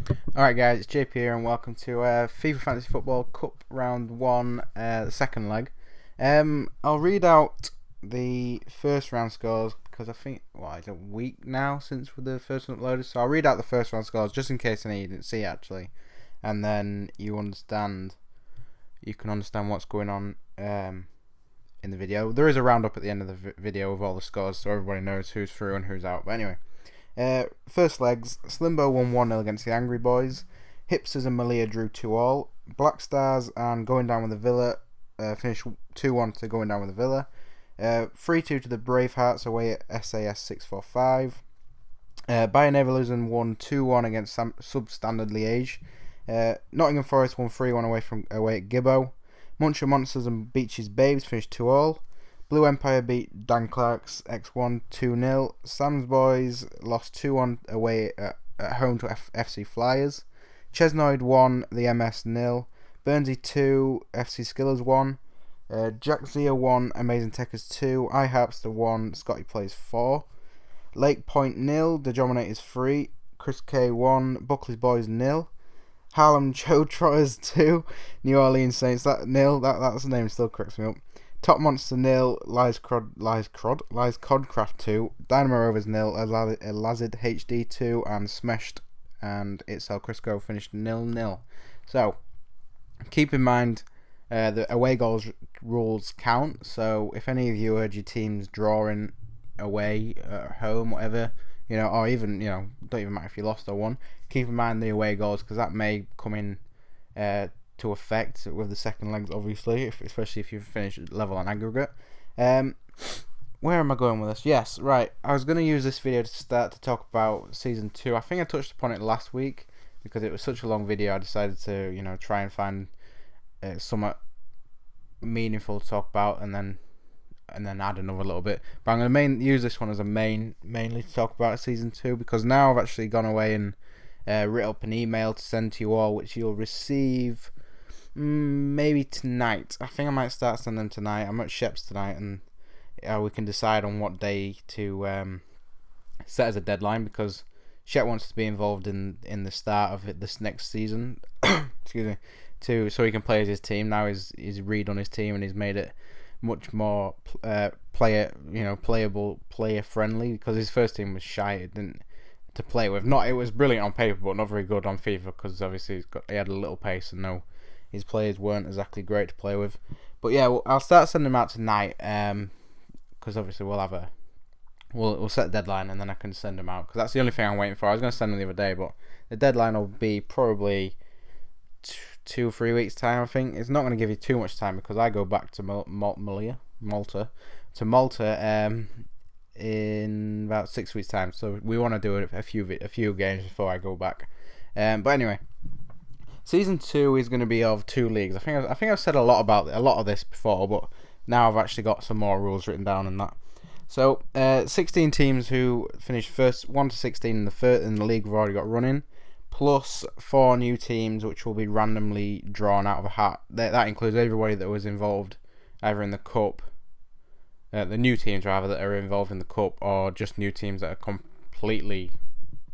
Alright guys, it's JP here and welcome to FIFA Fantasy Football Cup Round 1, the second leg. I'll read out the first round scores because I think, it's a week now since the first one uploaded, so I'll read out the first round scores just in case any of you didn't see actually, and then you can understand what's going on in the video. There is a roundup at the end of the video of all the scores so everybody knows who's through and who's out, but anyway. First legs, Slimbo won 1-0 against the Angry Boys. Hipsters and Malia drew 2-2. Black Stars and Going Down with the Villa finished 2-1 to Going Down with the Villa. 3-2 to the Bravehearts away at SAS 645. Bayern Leverkusen won 2-1 against Substandard Liège. Nottingham Forest won 3-1 away at Gibbo. Muncher Monsters and Beaches Babes finished 2-2. Blue Empire beat Dan Clark's X1 2-0. Sam's Boys lost 2-1 away at home to FC Flyers. Chesnoid won the MS 0. Burnsy 2, FC Skillers 1. Jack Zia 1, Amazing Techers 2. iHarpster 1, Scotty Plays 4. Lake Point 0, The Dominators 3. Chris K 1, Buckley's Boys 0. Harlem Joe Trotters 2. New Orleans Saints 0. That's the name still cracks me up. Top Monster 0, Lies Codcraft 2, Dynamo Rovers 0, Lazid HD 2, and Smeshed and Itzel Crisco finished 0-0. So, keep in mind the away goals rules count. So, if any of you heard your teams drawing away at home, whatever, or even, don't even matter if you lost or won, keep in mind the away goals because that may come in to effect with the second legs, obviously, especially if you finish level on aggregate. Where am I going with this? Yes, right. I was going to use this video to start to talk about Season 2. I think I touched upon it last week because it was such a long video. I decided to, try and find somewhat meaningful to talk about and then add another little bit. But I'm going to use this one as a mainly to talk about Season 2 because now I've actually gone away and written up an email to send to you all, which you'll receive maybe tonight. I think I might start sending them tonight. I'm at Shep's tonight, and we can decide on what day to set as a deadline because Shep wants to be involved in the start of this next season. Excuse me, so he can play as his team. Now he's redone his team and he's made it much more playable, player friendly because his first team was shy. It didn't to play with. It was brilliant on paper, but not very good on FIFA because obviously he had a little pace and his players weren't exactly great to play with. But yeah, I'll start sending them out tonight because obviously we'll set a deadline and then I can send them out because that's the only thing I'm waiting for. I was going to send them the other day, but the deadline will be probably 2 or 3 weeks time. I think it's not going to give you too much time because I go back to Malta in about 6 weeks time, so we want to do a few games before I go back. But anyway, Season 2 is going to be of 2 leagues. I think I've said a lot of this before, but now I've actually got some more rules written down and that. So 16 teams who finished first 1 to 16 in the league have already got running, plus 4 new teams which will be randomly drawn out of a hat. That includes everybody that was involved either in the cup, the new teams rather that are involved in the cup, or just new teams that are completely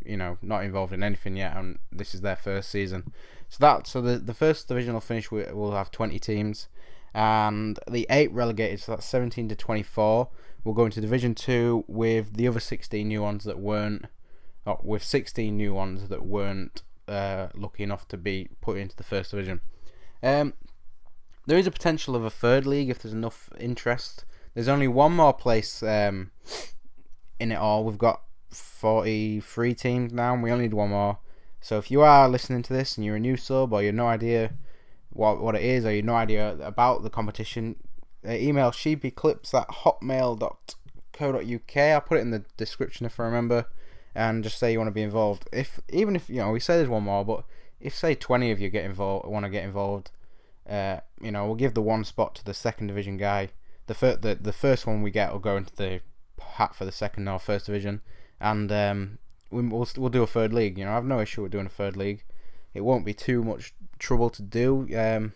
not involved in anything yet and this is their first season. So the first divisional finish will have 20 teams, and the 8 relegated, so that's 17 to 24, will go into Division 2 with the other 16 new ones that weren't lucky enough to be put into the first division. There is a potential of a third league if there's enough interest. There's only one more place in it all. We've got 43 teams now, and we only need one more. So if you are listening to this and you're a new sub, or you have no idea what it is, or you have no idea about the competition, email sheepyclips@hotmail.co.uk. I'll put it in the description if I remember, and just say you want to be involved. Even if we say there's one more, but if say 20 of you want to get involved, we'll give the one spot to the second division guy. The first one we get will go into the hat for the second or first division, and we'll do a third league. I have no issue with doing a third league. It won't be too much trouble to do. At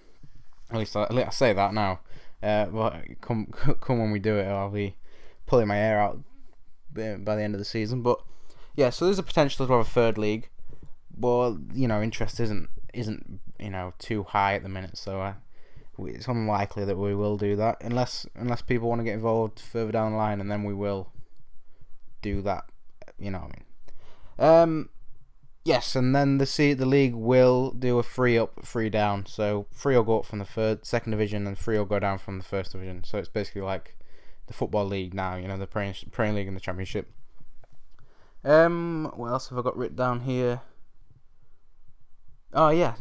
least I say that now. But come when we do it, I'll be pulling my hair out by the end of the season. But yeah, so there's a potential to have a third league. but interest isn't too high at the minute, so it's unlikely that we will do that unless people want to get involved further down the line, and then we will do that. You know what I mean? Yes, and then the league will do a 3 up, 3 down. So 3 will go up from the second division, and 3 will go down from the first division. So it's basically like the football league now. The Premier League and the Championship. What else have I got written down here? Oh yeah.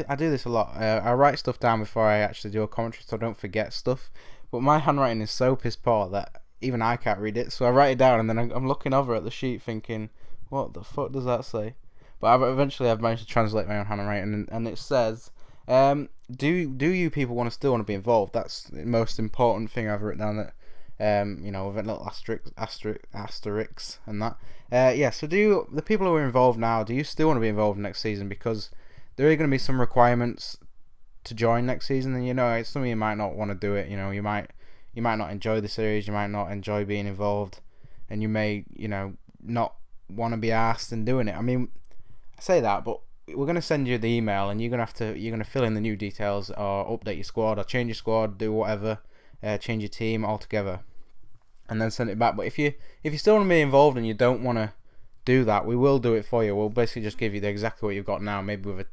I do this a lot. I write stuff down before I actually do a commentary, so I don't forget stuff. But my handwriting is so piss poor that even I can't read it. So I write it down, and then I'm looking over at the sheet thinking, what the fuck does that say? But eventually I've managed to translate my own handwriting, and it says, do you people still want to be involved? That's the most important thing I've written down. That with a little asterisk and that. So do the people who are involved now, do you still want to be involved next season? Because there are going to be some requirements to join next season, and some of you might not want to do it. You might not enjoy the series, you might not enjoy being involved, and you may not want to be asked and doing it. I mean, I say that, but we're going to send you the email, and you're going to fill in the new details, or update your squad, or change your squad, do whatever, change your team altogether, and then send it back. But if you still want to be involved and you don't want to do that, we will do it for you. We'll basically just give you exactly what you've got now, maybe with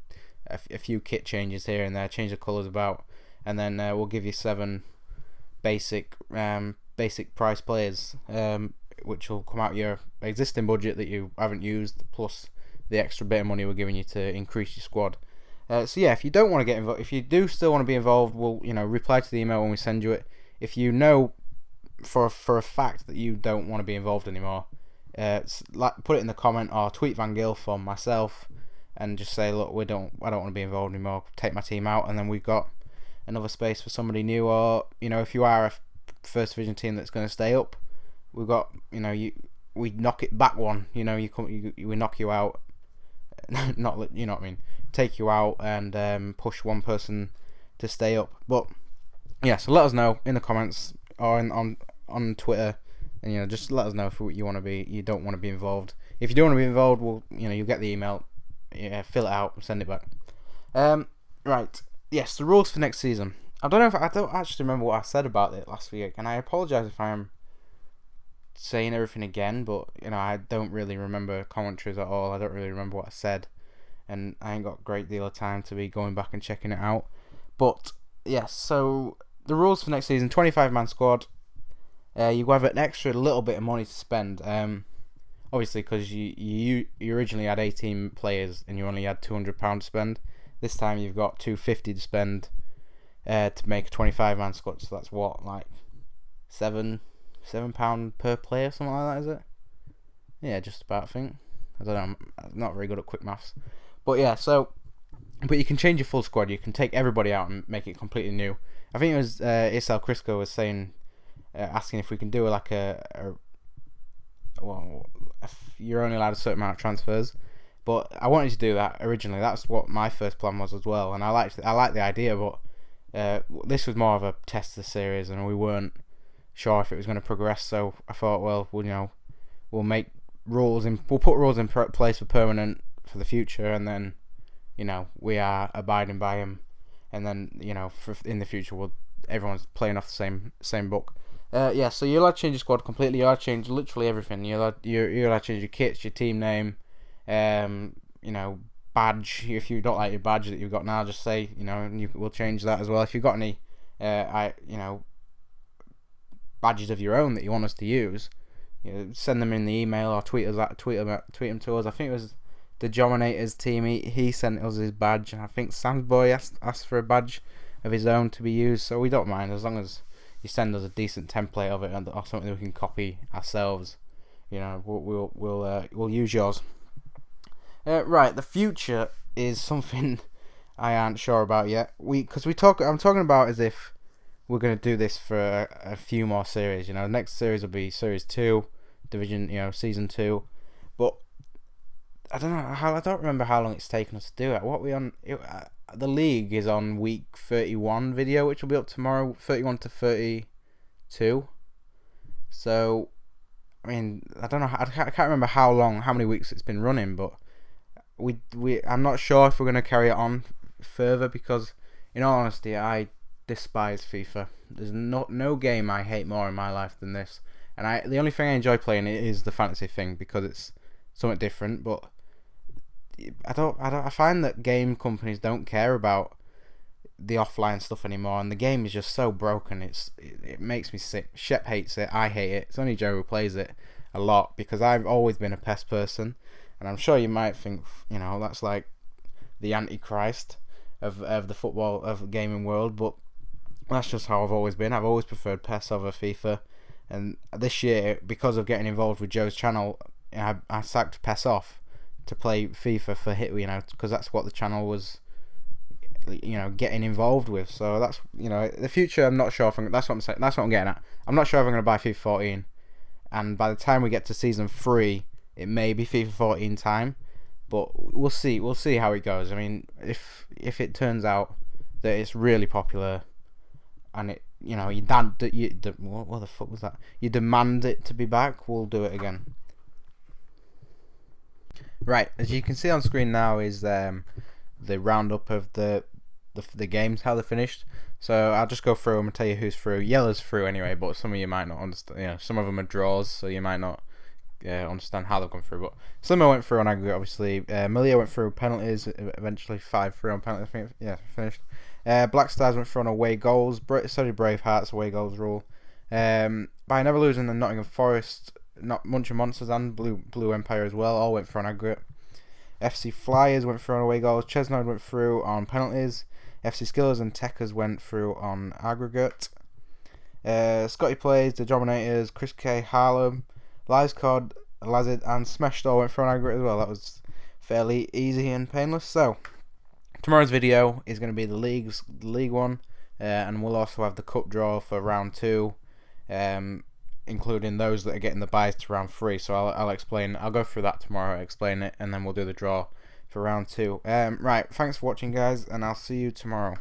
a few kit changes here and there, change the colours about, and then we'll give you 7 basic price players, which will come out your existing budget that you haven't used, plus the extra bit of money we're giving you to increase your squad. So yeah, if you don't want to get involved, if you do still want to be involved, we'll reply to the email when we send you it. If you know for a fact that you don't want to be involved anymore, put it in the comment or tweet Van Gilf or myself, and just say, look, I don't want to be involved anymore. Take my team out, and then we've got another space for somebody new. Or if you are a first division team that's going to stay up, we've got we knock it back one. We knock you out. Not what I mean. Take you out and push one person to stay up. But yeah, so let us know in the comments or on Twitter, and just let us know if you don't want to be involved. If you don't want to be involved, we'll you'll get the email. Yeah, fill it out, send it back. Right. Yes, the rules for next season. I don't actually remember what I said about it last week, and I apologise if I am saying everything again, but I don't really remember commentaries at all. I don't really remember what I said, and I ain't got a great deal of time to be going back and checking it out. But yes, so the rules for next season: 25-man squad. You have an extra little bit of money to spend. Obviously, because you originally had 18 players and you only had £200 to spend. This time you've got £250 to spend to make a 25-man squad. So that's what, like £7 per player, something like that, is it? Yeah, just about, I think. I don't know. I'm not very good at quick maths, but yeah. But you can change your full squad. You can take everybody out and make it completely new. I think it was Isel Crisco was saying, asking if we can do you're only allowed a certain amount of transfers, but I wanted to do that originally. That's what my first plan was as well, and I liked the idea, but this was more of a test of the series, and we weren't sure if it was going to progress. So I thought, well, we'll make rules we'll put rules in place for permanent for the future, and then we are abiding by them, and then in the future everyone's playing off the same book. Yeah, so you're allowed to change your squad completely. You're allowed to change literally everything. You're allowed to change your kits, your team name, badge. If you don't like your badge that you've got now, just say, and we'll change that as well. If you've got any, badges of your own that you want us to use, send them in the email or tweet them to us. I think it was the Dominator's team. He sent us his badge, and I think Sam's boy asked for a badge of his own to be used. So we don't mind as long as you send us a decent template of it or something we can copy ourselves. We'll use yours. Right, the future is something I aren't sure about yet. I'm talking about as if we're going to do this for a few more series. The next series will be Series 2, Division, Season 2. But I don't remember how long it's taken us to do it. What we on? The league is on week 31 video, which will be up tomorrow, 31 to 32. So, I mean, I don't know. I can't remember how many weeks it's been running, but I'm not sure if we're gonna carry it on further because, in all honesty, I despise FIFA. There's no game I hate more in my life than this, and the only thing I enjoy playing it is the fantasy thing because it's something different. But I find that game companies don't care about the offline stuff anymore, and the game is just so broken. It makes me sick. Shep hates it. I hate it. It's only Joe who plays it a lot because I've always been a PES person, and I'm sure you might think, that's like the antichrist of the gaming world, but that's just how I've always been. I've always preferred PES over FIFA, and this year, because of getting involved with Joe's channel, I sacked PES off to play FIFA for hit, because that's what the channel was, getting involved with. So that's, the future. I'm not sure if that's what I'm saying. That's what I'm getting at. I'm not sure if I'm going to buy FIFA 14, and by the time we get to season 3, it may be FIFA 14 time, but we'll see. We'll see how it goes. I mean, if it turns out that it's really popular, and what the fuck was that? You demand it to be back, we'll do it again. Right, as you can see on screen now is the roundup of the games, how they're finished. So I'll just go through them and tell you who's through. Yellow's through anyway, but some of you might not understand. Some of them are draws, so you might not understand how they've gone through. But Slimmer went through on aggregate, obviously. Millia went through penalties, eventually 5-3 on penalties. I think, finished. Black Stars went through on away goals. So did Bravehearts, away goals rule. By never losing, the Nottingham Forest, not Munch and Monsters, and Blue Empire as well, all went through on aggregate. FC Flyers went through on away goals. Chesnode went through on penalties. FC Skillers and Techers went through on aggregate. Scotty Plays, the Dominators, Chris K, Harlem, Lizcod, Lazard, and Smashed all went through on aggregate as well. That was fairly easy and painless. So tomorrow's video is going to be the League One, and we'll also have the cup draw for round 2, including those that are getting the buys to round 3. So I'll go through that tomorrow, explain it, and then we'll do the draw for round 2. Right, thanks for watching, guys, and I'll see you tomorrow.